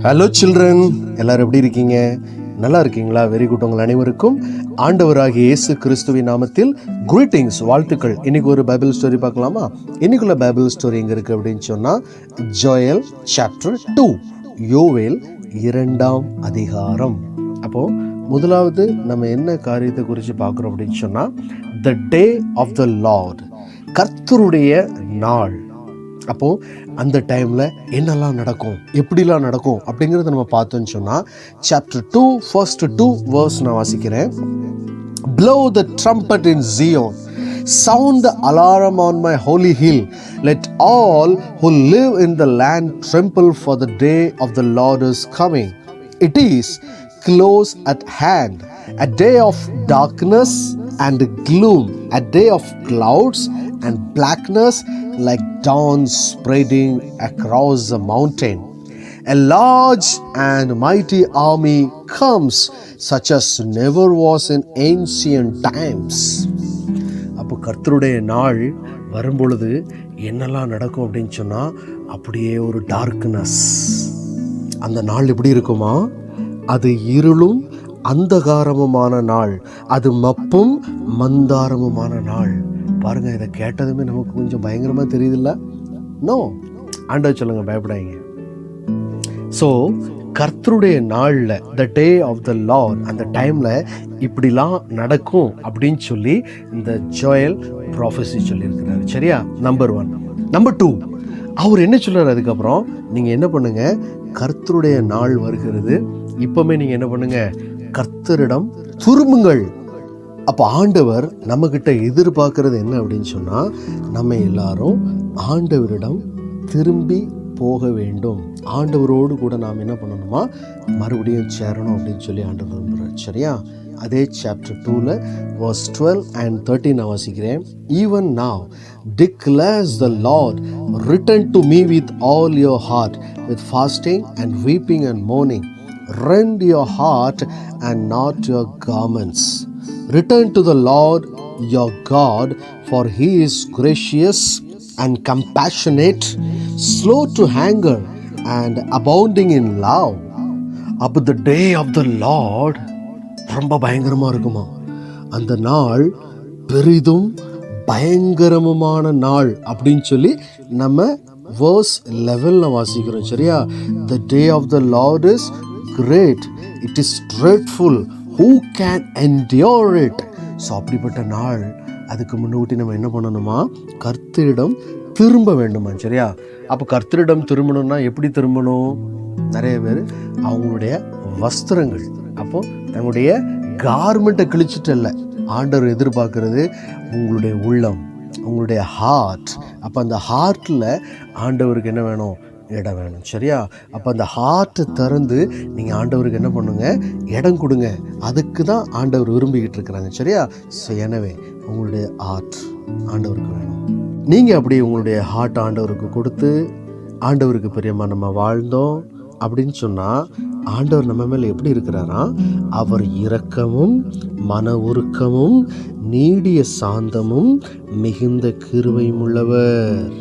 Hello children, எல்லாரும் எப்படி இருக்கீங்க? நல்லா இருக்கீங்களா? Very good. உங்கள் அனைவருக்கும் ஆண்டவராகிய இயேசு கிறிஸ்துவின் நாமத்தில் கிரீட்டிங்ஸ், வாழ்த்துக்கள். இன்னைக்கு ஒரு பைபிள் ஸ்டோரி பார்க்கலாமா? இன்னைக்குள்ள பைபிள் ஸ்டோரி எங்க இருக்கு அப்படின்னு சொன்னா, ஜோயல் சாப்டர் 2, யோவேல் 2ஆம் அதிகாரம். அப்போ முதலாவது நம்ம என்ன காரியத்தை குறித்து பார்க்குறோம் அப்படின்னு சொன்னா, த டே ஆஃப் த லார்ட், கர்த்தருடைய நாள். அப்போ அந்த டைம்ல என்னெல்லாம் நடக்கும், எப்படிலாம் நடக்கும் அப்படிங்கிறத நம்ம பார்த்தோம்னு சொன்னா, சாப்டர் 2 ஃபர்ஸ்ட் 2 வேர்ஸ் நான் வாசிக்கிறேன். Blow the trumpet in Zion, sound the alarm on my holy hill, let all who live in the land tremble, for the day of the Lord is coming. It is close at hand, a day of darkness and gloom, a day of clouds and blackness, like dawn spreading across the mountain. A large and mighty army comes, such as never was in ancient times. அப்போ கர்த்தருடைய நாள் வரும்பொழுது என்னெல்லாம் நடக்கும் அப்படின்னு சொன்னா, அப்படியே ஒரு டார்க்னஸ். அந்த நாள் எப்படி இருக்குமா? அது இருளும் அந்தகாரமுமான நாள், அது மப்பும் மந்தாரமுமான நாள். பாருங்க, இதை கேட்டதுமே நமக்கு கொஞ்சம் பயங்கரமா தெரியுதுல்ல? நோ, ஆண்டவர் சொல்லுங்க, பயப்படாதீங்க. ஸோ கர்த்தருடைய நாளில், த டே ஆஃப் த லார்ட், அந்த டைம்ல இப்படிலாம் நடக்கும் அப்படின்னு சொல்லி இந்த ஜோயல் ப்ராஃபஸி சொல்லியிருக்கிறாரு. சரியா? நம்பர் 1. நம்பர் 2, அவர் என்ன சொல்றாரு அதுக்கப்புறம்? நீங்க என்ன பண்ணுங்க, கர்த்தருடைய நாள் வருகிறது, இப்பவுமே நீங்க என்ன பண்ணுங்க, கர்த்தரிடம் திரும்புங்கள். அப்போ ஆண்டவர் நம்ம கிட்ட எதிர்பார்க்கறது என்ன அப்படின்னு சொன்னா, நம்ம எல்லாரும் ஆண்டவரிடம் திரும்பி போக வேண்டும். ஆண்டவரோடு கூட நாம் என்ன பண்ணணுமா, மறுபடியும் சேரணும் அப்படின்னு சொல்லி ஆண்டவர் விரும்புகிறார். சரியா? அதே சாப்டர் 2ல verse 12 and 13 நான் வாசிக்கிறேன். Even now declares the Lord, return to me with all your heart, with fasting and weeping and mourning. Rend your heart and not your garments. Return to the Lord your God, for he is gracious and compassionate, slow to anger and abounding in love. அப்போ the day of the Lord ரொம்ப பயங்கரமா இருக்குமா? அந்த நாள் பெரிதும் பயங்கரமான நாள் அப்படின்னு சொல்லி நம்ம verse 11ல வாசிக்கிறோம். சரியா? The day of the Lord is great, it is dreadful, who can endure it? So அப்படிப்பட்ட நாள், அதுக்கு முன்னூட்டி நம்ம என்ன பண்ணணுமா, கர்த்தரிடம் திரும்ப வேண்டுமா? சரியா? அப்போ கர்த்தரிடம் திரும்பணும்னா எப்படி திரும்பணும்? நிறைய பேர் அவங்களுடைய வஸ்திரங்கள், அப்போ தங்களுடைய கார்மெண்ட்டை கிழிச்சிட்டு இல்லை, ஆண்டவர் எதிர்பார்க்கறது உங்களுடைய உள்ளம், உங்களுடைய ஹார்ட். அப்போ அந்த ஹார்ட்டில் ஆண்டவருக்கு என்ன வேணும்? இடம் வேணும். சரியா? அப்போ அந்த ஹார்ட்டை திறந்து நீங்கள் ஆண்டவருக்கு என்ன பண்ணுங்க, இடம் கொடுங்க. அதுக்கு தான் ஆண்டவர் விரும்பிக்கிட்டு இருக்கிறாங்க. சரியா? ஸோ எனவே உங்களுடைய ஹார்ட் ஆண்டவருக்கு வேணும். நீங்கள் அப்படி உங்களுடைய ஹார்ட் ஆண்டவருக்கு கொடுத்து, ஆண்டவருக்கு பிரியமாக நம்ம வாழ்ந்தோம் அப்படின்னு சொன்னால், ஆண்டவர் நம்ம மேலே எப்படி இருக்கிறாரா? அவர் இரக்கமும் மன உருக்கமும் நீடிய சாந்தமும் மிகுந்த கிருபையும் உள்ளவர்.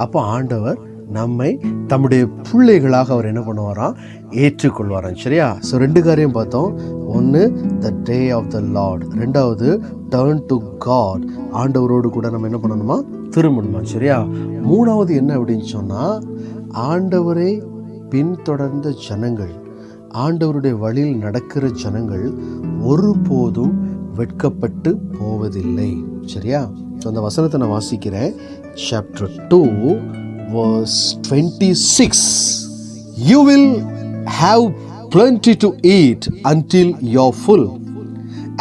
அப்போ ஆண்டவர் நம்மை தம்முடைய பிள்ளைகளாக அவர் என்ன பண்ணுவாராம்? ஏற்றுக்கொள்வாராம். சரியா? ஸோ 2 காரியம் பார்த்தோம். ஒன்று, த டே ஆஃப் த லார்ட். 2வது, டர்ன் டு காட். ஆண்டவரோடு கூட நம்ம என்ன பண்ணணுமா? திரும்பணுமா? சரியா? 3வது என்ன அப்படின்னு சொன்னால், ஆண்டவரை பின்தொடர்ந்த ஜனங்கள், ஆண்டவருடைய வழியில் நடக்கிற ஜனங்கள் ஒருபோதும் வெட்கப்பட்டு போவதில்லை. சரியா? ஸோ அந்த வசனத்தை நான் வாசிக்கிறேன். Chapter 2 verse 26. You will have plenty to eat until you're full,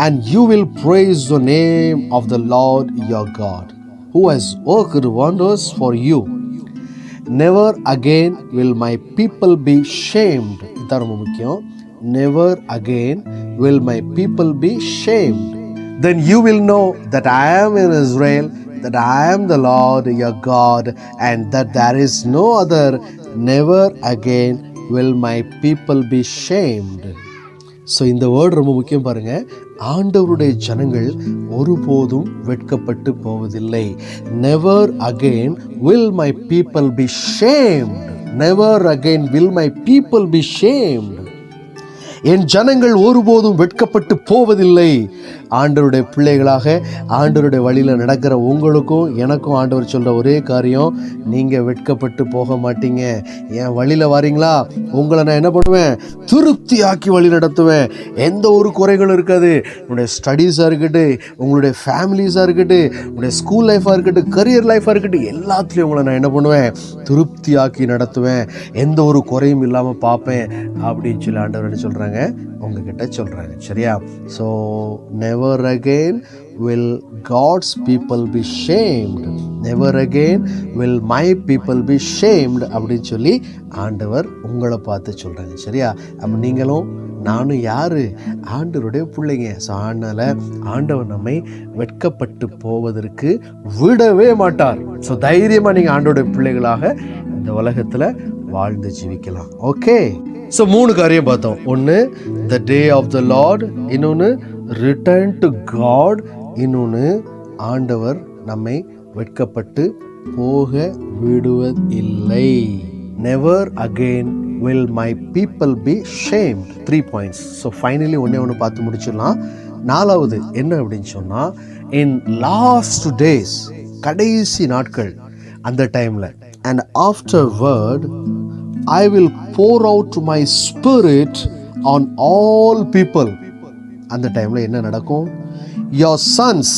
and you will praise the name of the Lord your God, who has worked wonders for you. Never again will my people be shamed. இதான் ரொம்ப முக்கியம். Never again will my people be shamed. Then you will know that I am in Israel, that I am the Lord your God, and that there is no other. Never again will my people be shamed. So இந்த word ரொம்ப முக்கியம். பாருங்க, ஆண்டவருடைய ஜனங்கள் ஒருபோதும் வெட்கப்பட்டு போவதில்லை. Never again will my people be shamed. Never again will my people be shamed. என் ஜனங்கள் ஒருபோதும் வெட்கப்பட்டு போவதில்லை. ஆண்டவருடைய பிள்ளைகளாக ஆண்டவருடைய வழியில் நடக்கிற உங்களுக்கும் எனக்கும் ஆண்டவர் சொல்கிற ஒரே காரியம், நீங்கள் வெட்கப்பட்டு போக மாட்டீங்க. என் வழியில் வாரீங்களா, உங்களை நான் என்ன பண்ணுவேன், திருப்தியாக்கி வழி நடத்துவேன். எந்த ஒரு குறைகளும் இருக்காது. உங்களுடைய ஸ்டடீஸாக இருக்கட்டும், உங்களுடைய ஃபேமிலிஸாக இருக்கட்டும், உங்களுடைய ஸ்கூல் லைஃபாக இருக்கட்டும், கரியர் லைஃபாக இருக்கட்டும், எல்லாத்துலேயும் உங்களை நான் என்ன பண்ணுவேன், திருப்தியாக்கி நடத்துவேன். எந்த ஒரு குறையும் இல்லாமல் பார்ப்பேன் அப்படின்னு சொல்லி ஆண்டவர் என்ன சொல்கிறாங்க, உங்ககிட்ட சொல்றாங்க. சரியா? So never again will God's people be shamed. Never again will my people be shamed அப்படின்னு சொல்லி ஆண்டவர் உங்களை பார்த்து சொல்றாங்க. சரியா? அப்போ நீங்களும் நானும் யாரு, ஆண்டவருடைய பிள்ளைங்க. ஸோ அதனால ஆண்டவர் நம்மை வெட்கப்பட்டு போவதற்கு விடவே மாட்டார். ஸோ தைரியமாக நீங்கள் ஆண்டவருடைய பிள்ளைகளாக இந்த உலகத்தில் வாழ்ந்து ஜீவிக்கலாம். ஓகே, ஸோ 3 காரியம் பார்த்தோம். ஒன்று த டே ஆஃப் த லார்ட், இன்னொன்று ரிட்டர்ன் டு காட், இன்னொன்று ஆண்டவர் நம்மை வெட்கப்பட்டு போக விடுவதில்லை. Never again will my people be shamed. 3 points. So finally ஒன்று பார்த்து முடிச்சிடலாம். 4வது என்ன அப்படின்னு சொன்னால், இன் லாஸ்ட் டேஸ், கடைசி நாட்கள், அந்த டைமில், and afterward I will pour out my spirit on all people. அந்த டைம்ல என்ன நடக்கும்? Your sons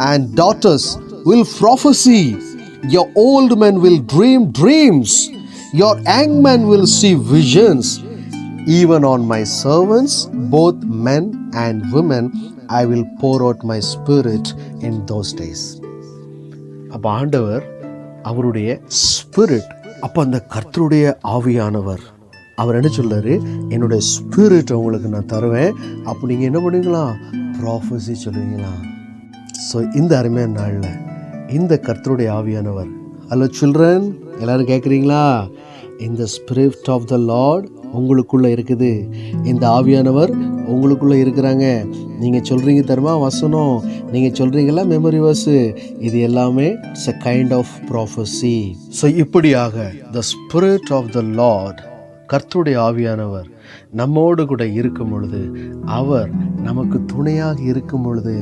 and daughters will prophesy. Your old men will dream dreams. Your young men will see visions. Even on my servants, both men and women, I will pour out my spirit in those days. அப்ப ஆண்டவர் அவருடைய spirit, அப்போ அந்த கர்த்தருடைய ஆவியானவர் அவர் என்ன சொல்றாரு, என்னுடைய ஸ்பிரிட் உங்களுக்கு நான் தருவேன். அப்போ நீங்கள் என்ன பண்ணுவீங்களா, ப்ராஃபஸி சொல்லுவீங்களா. ஸோ இந்த அருமையான நாளில் இந்த கர்த்தருடைய ஆவியானவர், ஹலோ சில்ட்ரன், எல்லாரும் கேட்குறீங்களா? இந்த ஸ்பிரிட் ஆஃப் த லார்ட் உங்களுக்குள்ளே இருக்குது. இந்த ஆவியானவர் உங்களுக்குள்ளே இருக்கிறாங்க. நீங்கள் சொல்கிறீங்க தருமா வசனம், நீங்கள் சொல்கிறீங்களா மெமரி வர்ஸு, இது எல்லாமே it's a kind of prophecy. So இப்படியாக the spirit of the Lord, கர்த்தருடைய ஆவியானவர் நம்மோடு கூட இருக்கும் பொழுது, அவர் நமக்கு துணையாக இருக்கும் பொழுது,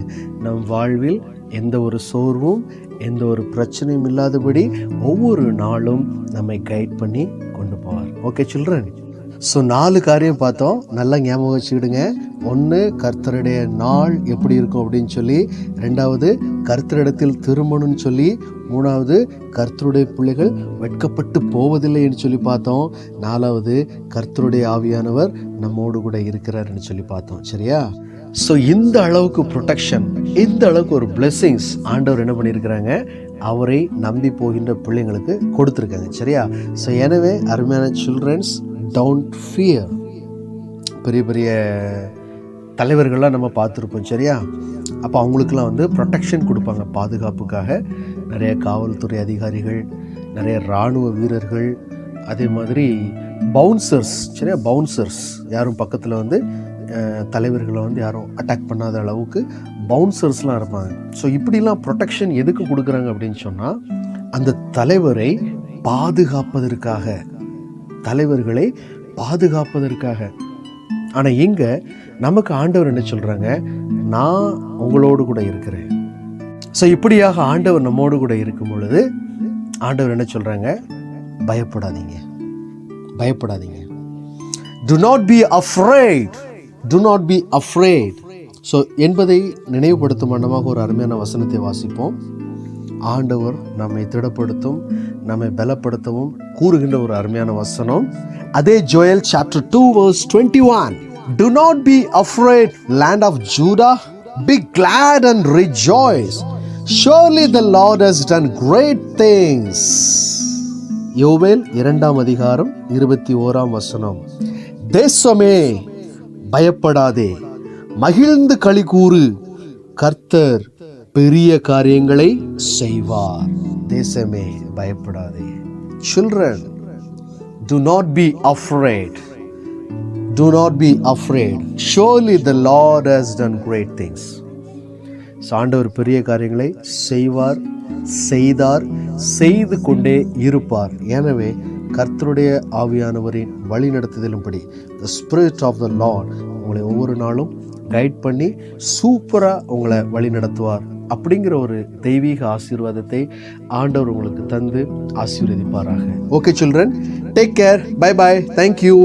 நம் வாழ்வில் எந்த ஒரு சோர்வும் எந்த ஒரு பிரச்சனையும் இல்லாதபடி ஒவ்வொரு நாளும் நம்மை கைட் பண்ணி கொண்டு போவார். ஓகே சில்ட்ரன், ஸோ 4 காரியம் பார்த்தோம். நல்லா ஞாபகம் வச்சுக்கிடுங்க. 1, கர்த்தருடைய நாள் எப்படி இருக்கும் அப்படின்னு சொல்லி. 2வது, கர்த்தரிடத்தில் திரும்பணும்னு சொல்லி. 3வது, கர்த்தருடைய பிள்ளைகள் வெட்கப்பட்டு போவதில்லை என்று சொல்லி பார்த்தோம். 4வது, கர்த்தருடைய ஆவியானவர் நம்மோடு கூட இருக்கிறார்னு சொல்லி பார்த்தோம். சரியா? ஸோ இந்த அளவுக்கு ப்ரொடெக்ஷன், இந்த அளவுக்கு ஒரு பிளெஸ்ஸிங்ஸ் ஆண்டவர் என்ன பண்ணியிருக்கிறாங்க, அவரை நம்பி போகின்ற பிள்ளைங்களுக்கு கொடுத்துருக்காங்க. சரியா? ஸோ எனவே அருமையான சில்ட்ரன்ஸ், டோன்ட் ஃபியர். பெரிய பெரிய தலைவர்கள்லாம் நம்ம பார்த்துருப்போம். சரியா? அப்போ அவங்களுக்கெல்லாம் ப்ரொடெக்ஷன் கொடுப்பாங்க, பாதுகாப்புக்காக. நிறைய காவல்துறை அதிகாரிகள், நிறைய இராணுவ வீரர்கள், அதே மாதிரி பவுன்சர்ஸ். சரியா? பவுன்சர்ஸ் யாரும் பக்கத்தில் தலைவர்களை யாரும் அட்டாக் பண்ணாத அளவுக்கு பவுன்சர்ஸ்லாம் இருப்பாங்க. ஸோ இப்படிலாம் ப்ரொடெக்ஷன் எதுக்கு கொடுக்குறாங்க அப்படின்னு சொன்னால், அந்த தலைவரை பாதுகாப்பதற்காக, தலைவர்களை பாதுகாப்பதற்காக. ஆனால் இங்கே நமக்கு ஆண்டவர் என்ன சொல்கிறாங்க, நான் உங்களோடு கூட இருக்கிறேன். ஸோ இப்படியாக ஆண்டவர் நம்மோடு கூட இருக்கும் பொழுது ஆண்டவர் என்ன சொல்கிறாங்க, பயப்படாதீங்க, பயப்படாதீங்க. Do not be afraid. Do not be afraid. So என்பதை நினைவுபடுத்தும் வண்ணமாக ஒரு அருமையான வசனத்தை வாசிப்போம். ஆண்டவர் நம்மை திடப்படுத்தும், நம்மை பலப்படுத்தவும் கூறுகின்ற ஒரு அருமையான வசனம். அதே Joel chapter 2 verse 21. Do not be afraid, land of Judah. Be glad and rejoice. Surely the Lord has done great things. யோவேல் 2ஆம் அதிகாரம் 21ஆம் வசனம். தேசமே பயப்படாதே, மகிழ்ந்து களி கூறு, கர்த்தர் பெரிய காரியங்களை செய்வார். தேசமே பயப்படாதே. Children, do not be afraid. Do not be afraid. Surely the Lord has done great things. ஆண்டவர் பெரிய காரியங்களை செய்வார், செய்தார், செய்து கொண்டே இருப்பார். எனவே கர்த்தருடைய ஆவியானவரின் வழி நடத்துதலும்படி the spirit of the Lord உங்களை ஒவ்வொரு நாளும் கைட் பண்ணி சூப்பராக உங்களை வழி நடத்துவார். அப்படிங்கிற ஒரு தெய்வீக ஆசீர்வாதத்தை ஆண்டவர் உங்களுக்கு தந்து ஆசீர்வதிப்பாராக. Okay children, take care, bye bye, thank you.